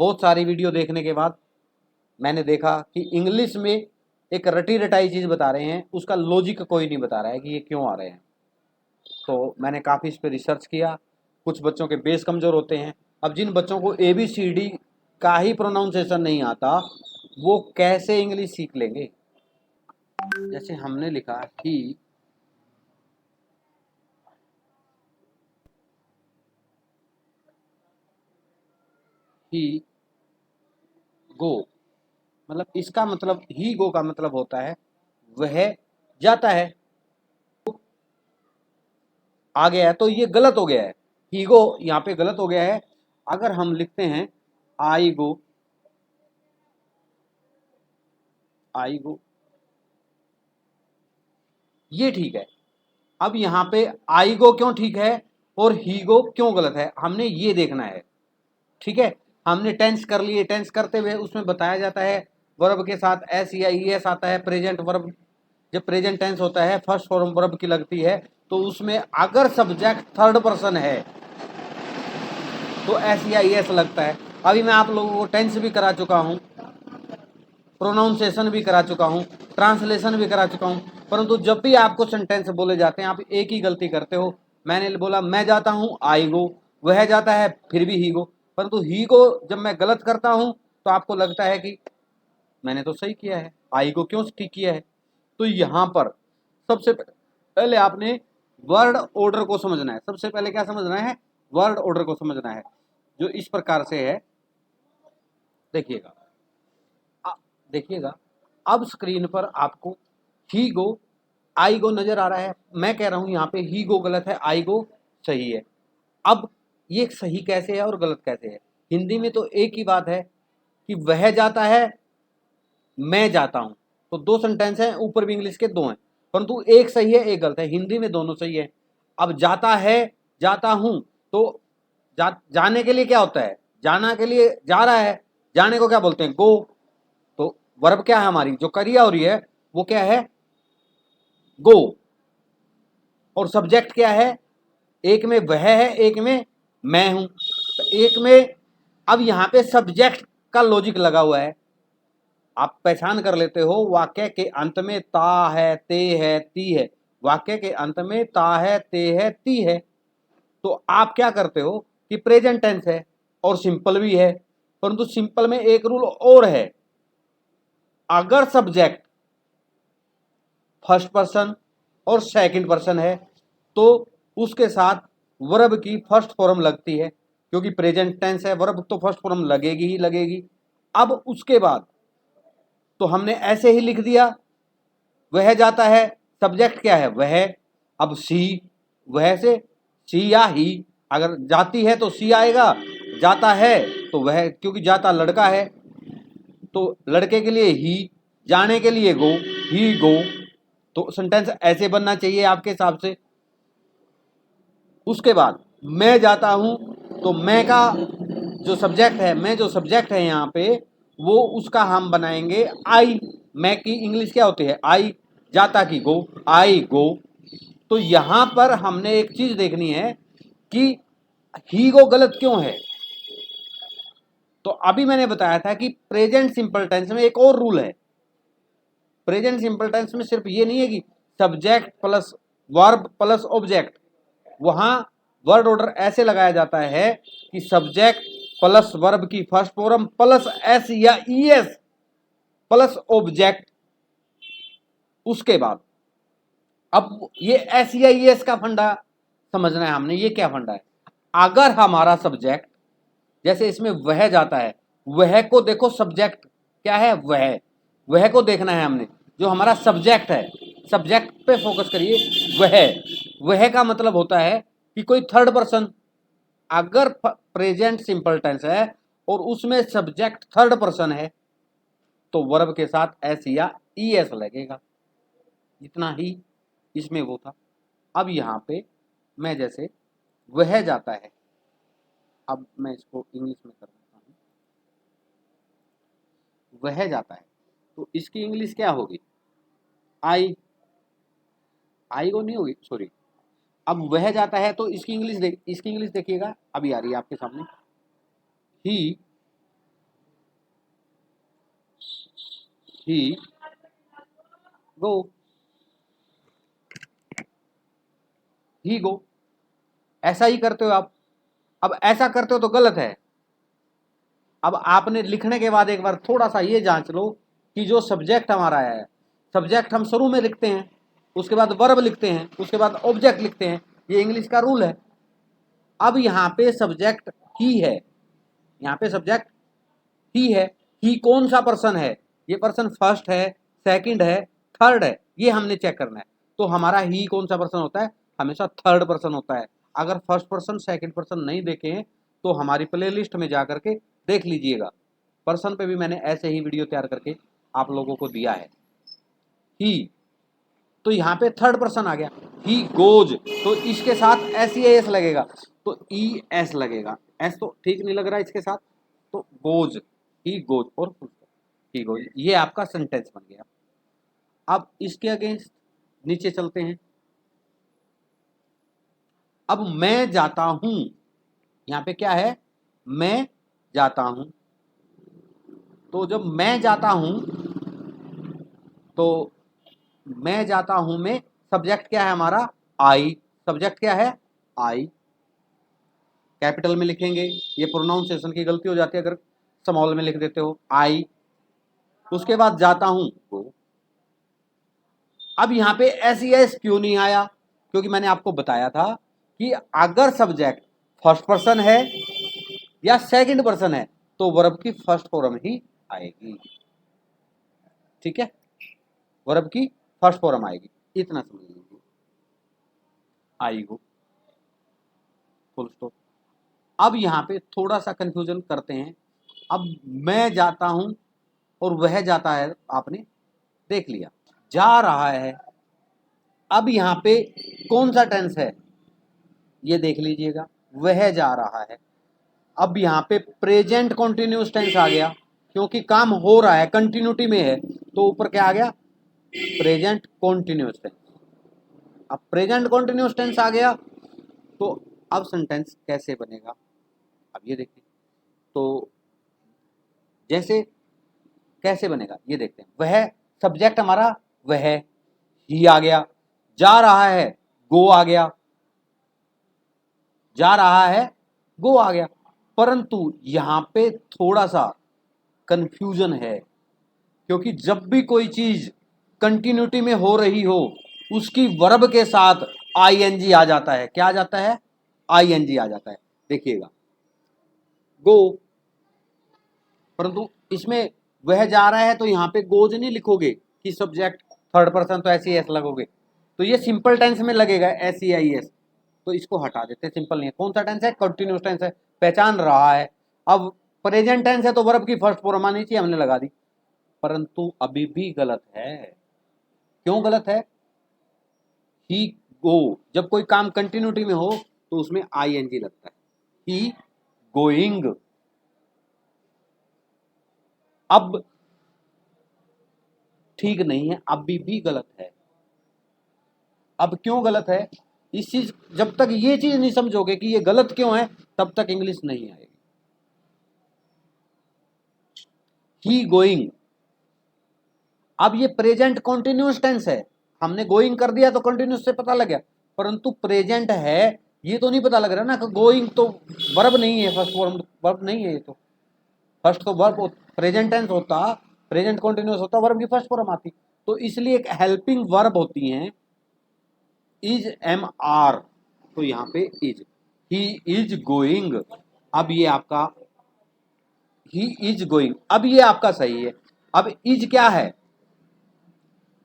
बहुत सारी वीडियो देखने के बाद मैंने देखा कि इंग्लिश में एक रटी रटाई चीज़ बता रहे हैं, उसका लॉजिक कोई नहीं बता रहा है कि ये क्यों आ रहे हैं। तो मैंने काफ़ी इस पर रिसर्च किया। कुछ बच्चों के बेस कमज़ोर होते हैं। अब जिन बच्चों को ABCD का ही प्रोनाउंसिएशन नहीं आता, वो कैसे इंग्लिश सीख लेंगे। जैसे हमने लिखा ही गो, मतलब इसका मतलब ही गो का मतलब होता है वह जाता है। आ गया है तो ये गलत हो गया है, ही गो यहाँ पे गलत हो गया है। अगर हम लिखते हैं आई गो, आई गो, ये ठीक है। अब यहाँ पे आई गो क्यों ठीक है और ही गो क्यों गलत है, हमने ये देखना है। ठीक है, हमने टेंस कर लिए। टेंस करते हुए उसमें बताया जाता है वर्ब के साथ एस या ई एस आता है। प्रेजेंट वर्ब, जब प्रेजेंट टेंस होता है फर्स्ट फॉर्म वर्ब की लगती है, तो उसमें अगर सब्जेक्ट थर्ड पर्सन है तो एस या ई एस लगता है। अभी मैं आप लोगों को टेंस भी करा चुका हूँ, प्रोनाउंसिएशन भी करा चुका हूँ, ट्रांसलेशन भी करा चुका हूँ, परंतु जब भी आपको सेंटेंस बोले जाते हैं आप एक ही गलती करते हो। मैंने बोला मैं जाता हूँ आई गो, वह जाता है फिर भी ही गो, परंतु ही को जब मैं गलत करता हूँ तो आपको लगता है कि मैंने तो सही किया है, आई को क्यों ठीक किया है। तो यहाँ पर सबसे पहले आपने वर्ड ऑर्डर को समझना है। सबसे पहले क्या समझना है, वर्ड ऑर्डर को समझना है, जो इस प्रकार से है। देखिएगा, देखिएगा, अब स्क्रीन पर आपको ही गो आई गो नजर आ रहा है। मैं कह रहा हूं यहाँ पे ही गो गलत है, आई गो सही है। अब ये सही कैसे है और गलत कैसे है। हिंदी में तो एक ही बात है कि वह जाता है, मैं जाता हूं, तो दो सेंटेंस हैं, ऊपर भी इंग्लिश के दो हैं, परंतु एक सही है एक गलत है। हिंदी में दोनों सही है। अब जाता है, जाता हूं, तो जाने के लिए क्या होता है, जाना के लिए जा रहा है, जाने को क्या बोलते हैं, गो। तो वर्ब क्या है, हमारी जो क्रिया हो रही है वो क्या है, गो। और सब्जेक्ट क्या है, एक में वह है एक में मैं हूं। तो एक में, अब यहां पे सब्जेक्ट का लॉजिक लगा हुआ है। आप पहचान कर लेते हो, वाक्य के अंत में ता है, ते है, ती है। वाक्य के अंत में ता है, ते है, ती है। तो आप क्या करते हो कि प्रेजेंट टेंस है और सिंपल भी है, परंतु सिंपल में एक रूल और है। अगर सब्जेक्ट फर्स्ट पर्सन और सेकंड पर्सन है तो उसके साथ वर्ब की फर्स्ट फॉर्म लगती है, क्योंकि प्रेजेंट टेंस है, वर्ब तो फर्स्ट फॉर्म लगेगी ही लगेगी। अब उसके बाद तो हमने ऐसे ही लिख दिया, वह जाता है, सब्जेक्ट क्या है वह। अब सी, वह से सी या ही, अगर जाती है तो सी आएगा, जाता है तो वह, क्योंकि जाता लड़का है तो लड़के के लिए ही, जाने के लिए गो, ही गो। तो सेंटेंस ऐसे बनना चाहिए आपके हिसाब से। उसके बाद मैं जाता हूं, तो मैं का जो सब्जेक्ट है, मैं जो सब्जेक्ट है यहाँ पे, वो उसका हम बनाएंगे आई। मैं की इंग्लिश क्या होती है, आई। जाता की गो, आई गो। तो यहां पर हमने एक चीज देखनी है कि ही गो गलत क्यों है। तो अभी मैंने बताया था कि प्रेजेंट सिंपल टेंस में एक और रूल है। प्रेजेंट सिंपल टेंस में सिर्फ ये नहीं है कि subject plus verb plus object, वहां वर्ड ऑर्डर ऐसे लगाया जाता है कि सब्जेक्ट प्लस वर्ब की फर्स्ट फॉर्म प्लस एस या ई एस प्लस ऑब्जेक्ट, उसके बाद। अब ये एस या ई एस का फंडा समझना है हमने, ये क्या फंडा है। अगर हमारा सब्जेक्ट, जैसे इसमें वह जाता है, वह को देखो, सब्जेक्ट क्या है वह को देखना है हमने, जो हमारा सब्जेक्ट है, सब्जेक्ट पे फोकस करिए। वह का मतलब होता है कि कोई थर्ड पर्सन। अगर प्रेजेंट सिंपल टेंस है और उसमें सब्जेक्ट थर्ड पर्सन है तो वर्ब के साथ एस या ई एस लगेगा। इतना ही इसमें वो था। अब यहां पे मैं जैसे वह जाता है, अब मैं इसको इंग्लिश में कर देता हूं, वह जाता है तो इसकी इंग्लिश क्या होगी, आई। आई को नहीं होगी, सॉरी। अब वह जाता है तो इसकी इंग्लिश देखिएगा, अभी आ रही है आपके सामने। ही ही गो, ही गो। ऐसा ही करते हो आप। अब ऐसा करते हो तो गलत है। अब आपने लिखने के बाद एक बार थोड़ा सा ये जांच लो कि जो सब्जेक्ट हमारा है, सब्जेक्ट हम शुरू में लिखते हैं, उसके बाद वर्ब लिखते हैं, उसके बाद ऑब्जेक्ट लिखते हैं। ये इंग्लिश का रूल है। अब यहां पे सब्जेक्ट ही है, यहां पे सब्जेक्ट ही है। ही कौन सा पर्सन है? ये पर्सन फर्स्ट है, सेकंड है, थर्ड है, ये हमने चेक करना है। तो हमारा ही कौन सा पर्सन होता है? हमेशा थर्ड पर्सन होता है। अगर फर्स्ट पर्सन सेकंड पर्सन नहीं देखे तो हमारी प्लेलिस्ट में जा करके देख लीजिएगा। पर्सन पे भी मैंने ऐसे ही वीडियो तैयार करके आप लोगों को दिया है। ही, तो यहाँ पे थर्ड पर्सन आ गया। ही गोज, तो इसके साथ एस ई एस लगेगा, तो ई एस लगेगा। एस तो ठीक नहीं लग रहा इसके साथ, तो गोज, ही गोज और ही गोज, ये आपका सेंटेंस बन गया। अब इसके अगेंस्ट नीचे चलते हैं। अब मैं जाता हूं, यहां पे क्या है? मैं जाता हूं। तो जब मैं जाता हूं, तो मैं जाता हूं में सब्जेक्ट क्या है हमारा? आई। सब्जेक्ट क्या है? आई। कैपिटल में लिखेंगे, ये प्रोनाउंसिएशन की गलती हो जाती है अगर स्मॉल में लिख देते हो, आई। उसके बाद जाता हूं गो। अब यहां पे एस ई एस क्यों नहीं आया? क्योंकि मैंने आपको बताया था कि अगर सब्जेक्ट फर्स्ट पर्सन है या सेकंड पर्सन है तो वर्ब की फर्स्ट फॉर्म ही आएगी। ठीक है, वर्ब की फर्स्ट फॉर्म आएगी, इतना समझ लीजिए। आई गो, फुल स्टॉप। अब यहां पे थोड़ा सा कंफ्यूजन करते हैं। अब मैं जाता हूं और वह जाता है, आपने देख लिया, जा रहा है। अब यहां पे कौन सा टेंस है ये देख लीजिएगा, वह जा रहा है। अब यहां पे प्रेजेंट कॉन्टिन्यूस टेंस आ गया, क्योंकि काम हो रहा है, कंटिन्यूटी में है, तो ऊपर क्या आ गया? Present continuous tense. अब प्रेजेंट कॉन्टिन्यूस टेंस आ गया, तो अब सेंटेंस कैसे बनेगा? अब ये देखिए, तो जैसे कैसे बनेगा ये देखते हैं। वह सब्जेक्ट हमारा, वह ही आ गया। जा रहा है, गो आ गया। जा रहा है, गो आ गया। परंतु यहां पे थोड़ा सा कंफ्यूजन है, क्योंकि जब भी कोई चीज कंटिन्यूटी में हो रही हो उसकी वर्ब के साथ आईएनजी आ जाता है। क्या आ जाता है? आईएनजी आ जाता है। देखिएगा, गो, परंतु इसमें वह जा रहा है तो यहां पे गोज नहीं लिखोगे कि सब्जेक्ट थर्ड पर्सन, तो ऐसे ही एस लगोगे, तो ये सिंपल टेंस में लगेगा एस ई आई एस। तो इसको हटा देते हैं, सिंपल नहीं है। कौन सा टेंस है? कंटिन्यूस टेंस है, पहचान रहा है। अब प्रेजेंट टेंस है तो वर्ब की फर्स्ट फॉर्म आनी चाहिए, हमने लगा दी, परंतु अभी भी गलत है। क्यों गलत है? ही गो, जब कोई काम कंटिन्यूटी में हो तो उसमें आई एन जी लगता है। He going. अब ठीक नहीं है, अभी भी गलत है। अब क्यों गलत है? इस चीज, जब तक ये चीज नहीं समझोगे कि ये गलत क्यों है, तब तक इंग्लिश नहीं आएगी। ही गोइंग, अब ये प्रेजेंट कॉन्टिन्यूस टेंस है, हमने गोइंग कर दिया तो कंटिन्यूस से पता लग गया, परंतु प्रेजेंट है ये तो नहीं पता लग रहा ना। गोइंग तो वर्ब नहीं है, फर्स्ट फॉर्म वर्ब नहीं है ये तो। फर्स्ट तो वर्ब, प्रेजेंट टेंस होता, प्रेजेंट कॉन्टिन्यूस होता, वर्ब की फर्स्ट फॉर्म आती। तो इसलिए एक हेल्पिंग वर्ब होती है इज एम आर, तो यहां पे इज, ही इज गोइंग। अब ये आपका ही इज गोइंग, अब ये आपका सही है। अब इज क्या है?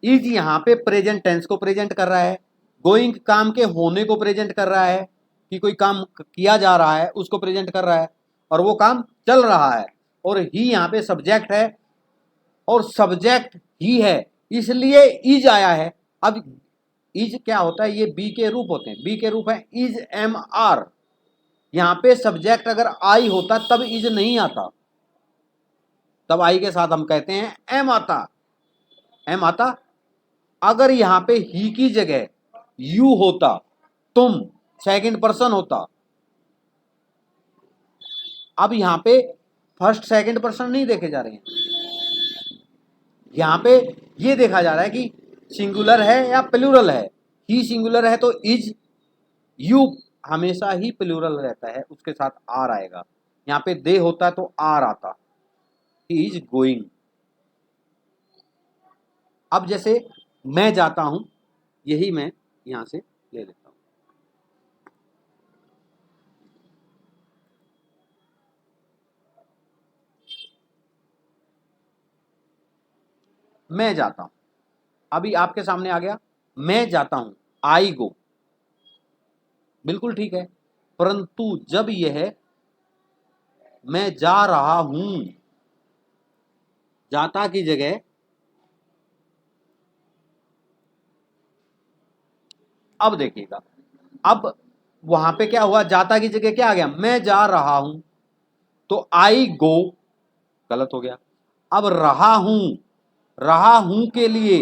इज यहां पे प्रेजेंट टेंस को प्रेजेंट कर रहा है, गोइंग काम के होने को प्रेजेंट कर रहा है, कि कोई काम किया जा रहा है उसको प्रेजेंट कर रहा है, और वो काम चल रहा है। और ही यहां पे सब्जेक्ट है, और सब्जेक्ट ही है, इसलिए इज आया है। अब इज क्या होता है? ये बी के रूप होते हैं, बी के रूप है इज एम आर। यहां पे सब्जेक्ट अगर आई होता तब इज नहीं आता, तब आई के साथ हम कहते हैं एम आता, एम आता। अगर यहां पे ही की जगह यू होता, तुम सेकंड पर्सन होता। अब यहां पे फर्स्ट सेकंड पर्सन नहीं देखे जा रहे हैं, यहाँ पे ये देखा जा रहा है कि सिंगुलर है या प्लूरल है। ही सिंगुलर है तो इज, यू हमेशा ही प्लूरल रहता है, उसके साथ आर आएगा। यहाँ पे दे होता तो आर आता, ही इज गोइंग। अब जैसे मैं जाता हूं, यही मैं यहां से ले लेता हूं। मैं जाता हूं, अभी आपके सामने आ गया, मैं जाता हूं, आई गो, बिल्कुल ठीक है। परंतु जब यह मैं जा रहा हूं, जाता की जगह अब देखिएगा, अब वहां पे क्या हुआ, जाता की जगह क्या आ गया, मैं जा रहा हूं, तो आई गो गलत हो गया। अब रहा हूं के लिए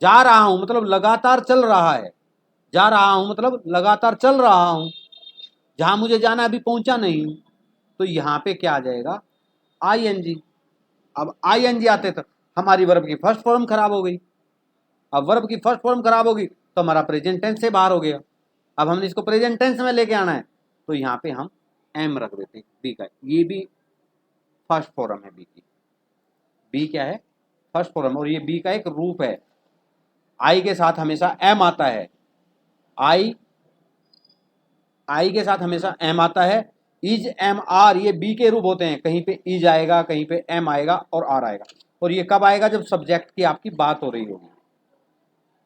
जा रहा हूं मतलब लगातार चल रहा है, जा रहा हूं मतलब लगातार चल रहा हूं, जहां मुझे जाना अभी पहुंचा नहीं हूं, तो यहां पे क्या आ जाएगा, आई एन जी। अब आई एन जी आते तक हमारी वर्ब की फर्स्ट फॉर्म खराब हो गई। अब वर्ब की फर्स्ट फॉर्म खराब होगी तो हमारा प्रेजेंट टेंस से बाहर हो गया। अब हमने इसको प्रेजेंट टेंस में लेके आना है, तो यहाँ पे हम एम रख देते हैं, बी का, ये भी फर्स्ट फॉर्म है बी की। बी क्या है, फर्स्ट फॉर्म, और ये बी का एक रूप है। आई के साथ हमेशा एम आता है, आई आई के साथ हमेशा एम आता है। इज एम आर ये बी के रूप होते हैं, कहीं पे इज आएगा, कहीं पे एम आएगा और आर आएगा। और ये कब आएगा, जब सब्जेक्ट की आपकी बात हो रही होगी,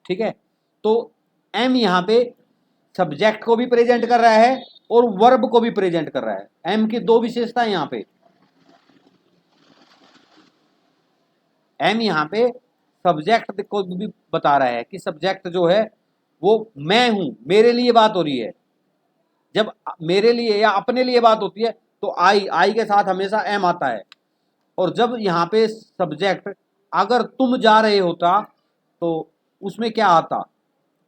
ठीक है। तो एम यहाँ पे सब्जेक्ट को भी प्रेजेंट कर रहा है और वर्ब को भी प्रेजेंट कर रहा है। एम की दो विशेषता है यहाँ पे। एम यहाँ पे सब्जेक्ट को भी बता रहा है कि सब्जेक्ट जो है वो मैं हूं, मेरे लिए बात हो रही है। जब मेरे लिए या अपने लिए बात होती है तो आई के साथ हमेशा एम आता है। और जब यहाँ पे सब्जेक्ट अगर तुम जा रहे होता तो उसमें क्या आता,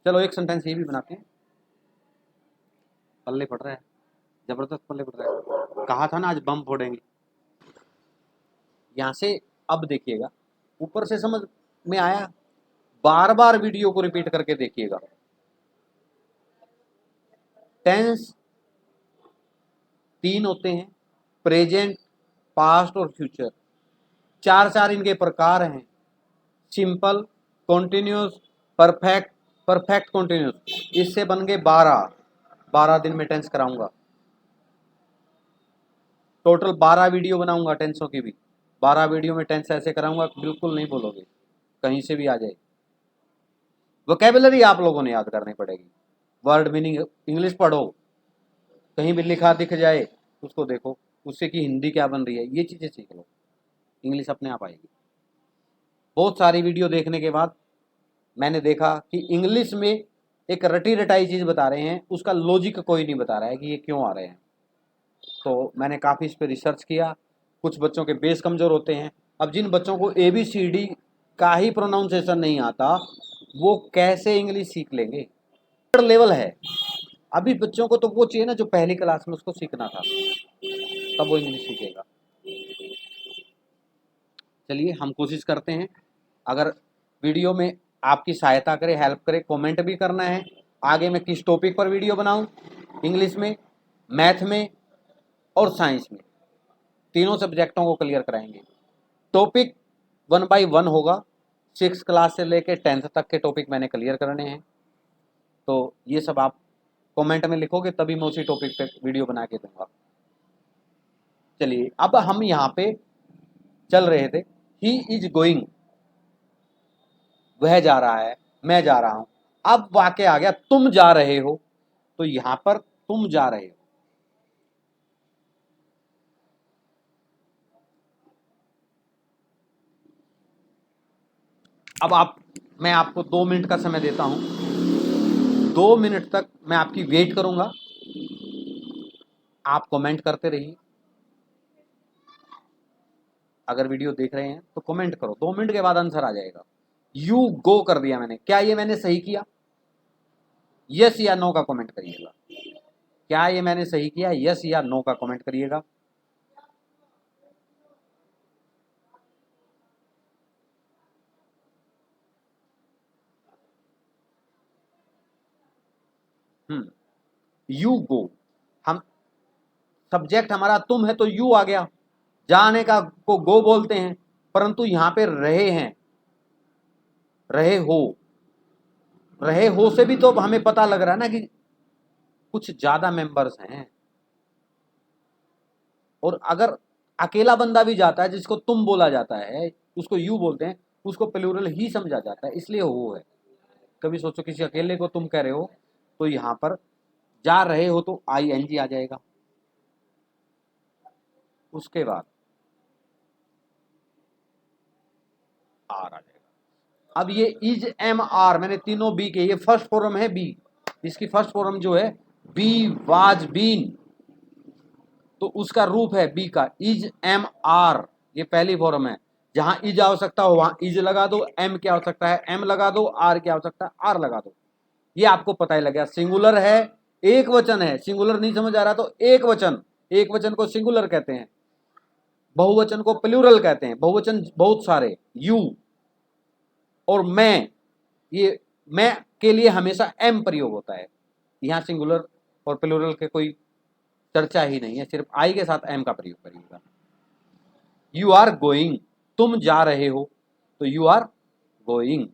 चलो एक सेंटेंस ये भी बनाते हैं। पल्ले पड़ रहा है, जबरदस्त पल्ले पड़ रहा है, कहा था ना आज बम फोड़ेंगे। यहां से अब देखिएगा, ऊपर से समझ में आया, बार बार वीडियो को रिपीट करके देखिएगा। टेंस तीन होते हैं, प्रेजेंट, पास्ट और फ्यूचर। चार चार इनके प्रकार हैं, simple, continuous, perfect, perfect continuous. इससे बन गए 12, 12 दिन में टेंस कराऊंगा। टोटल 12 वीडियो बनाऊंगा टेंसों की भी, 12 वीडियो में टेंस ऐसे कराऊंगा बिल्कुल नहीं बोलोगे, कहीं से भी आ जाए। वोकेबलरी आप लोगों ने याद करनी पड़ेगी, वर्ड मीनिंग इंग्लिश पढ़ो, कहीं भी लिखा दिख जाए उसको देखो, उससे कि हिंदी क्या बन रही है, ये चीजें सीख लो, इंग्लिश अपने आप आएगी। बहुत सारी वीडियो देखने के बाद मैंने देखा कि इंग्लिश में एक रटी रटाई चीज बता रहे हैं, उसका लॉजिक कोई नहीं बता रहा है कि ये क्यों आ रहे हैं। तो मैंने काफ़ी इस पर रिसर्च किया। कुछ बच्चों के बेस कमज़ोर होते हैं। अब जिन बच्चों को ABCD का ही प्रोनाउंसिएशन नहीं आता, वो कैसे इंग्लिश सीख लेंगे, लेवल है। अभी बच्चों को तो वो चाहिए ना जो पहली क्लास में उसको सीखना था, तब वो इंग्लिश सीखेगा। चलिए हम कोशिश करते हैं, अगर वीडियो में आपकी सहायता करे, हेल्प करे, कमेंट भी करना है आगे मैं किस टॉपिक पर वीडियो बनाऊं, इंग्लिश में, मैथ में और साइंस में, तीनों सब्जेक्टों को क्लियर कराएंगे। टॉपिक 1 by 1 होगा, 6 क्लास से लेके 10th तक के टॉपिक मैंने क्लियर करने हैं। तो ये सब आप कमेंट में लिखोगे तभी मैं उसी टॉपिक पे वीडियो बना के दूंगा। चलिए अब हम यहाँ पे चल रहे थे, ही इज गोइंग, वह जा रहा है, मैं जा रहा हूं। अब वाक्य आ गया तुम जा रहे हो, तो यहां पर तुम जा रहे हो। अब मैं आपको 2 मिनट का समय देता हूं, 2 मिनट तक मैं आपकी वेट करूंगा, आप कमेंट करते रहिए। अगर वीडियो देख रहे हैं तो कमेंट करो, 2 मिनट के बाद आंसर आ जाएगा। यू गो कर दिया मैंने, क्या ये मैंने सही किया, यस या नो का कमेंट करिएगा। क्या ये मैंने सही किया, यस या नो का कमेंट करिएगा। यू गो, हम सब्जेक्ट हमारा तुम है तो यू आ गया, जाने का को गो बोलते हैं, परंतु यहां पे रहे हैं, रहे हो, रहे हो से भी तो हमें पता लग रहा है ना कि कुछ ज्यादा मेंबर्स हैं। और अगर अकेला बंदा भी जाता है जिसको तुम बोला जाता है, उसको यू बोलते हैं, उसको प्लूरल ही समझा जाता है, इसलिए हो है। कभी सोचो किसी अकेले को तुम कह रहे हो तो यहां पर जा रहे हो तो आई एन जी आ जाएगा। उसके बाद आर आ जाएगा। अब ये इज एम आर, मैंने तीनों बी के, ये फर्स्ट फॉर्म है बी, इसकी फर्स्ट फॉर्म जो है बी वाज बीन, तो उसका रूप है बी का इज एम आर, ये पहली फॉर्म है। जहां इज आवश्यकता हो वहां इज लगा दो, एम की आवश्यकता है एम लगा दो, आर की आवश्यकता है आर लगा दो। ये आपको पता ही लग गया। सिंगुलर है, एक वचन है, सिंगुलर नहीं समझ आ रहा तो एक वचन, एक वचन को सिंगुलर कहते हैं, बहुवचन को प्लूरल कहते हैं, बहुवचन बहुत सारे, यू और मैं, ये मैं के लिए हमेशा एम प्रयोग होता है, यहां सिंगुलर और प्लूरल के कोई चर्चा ही नहीं है, सिर्फ आई के साथ एम का प्रयोग करिएगा। यू आर गोइंग, तुम जा रहे हो तो यू आर गोइंग,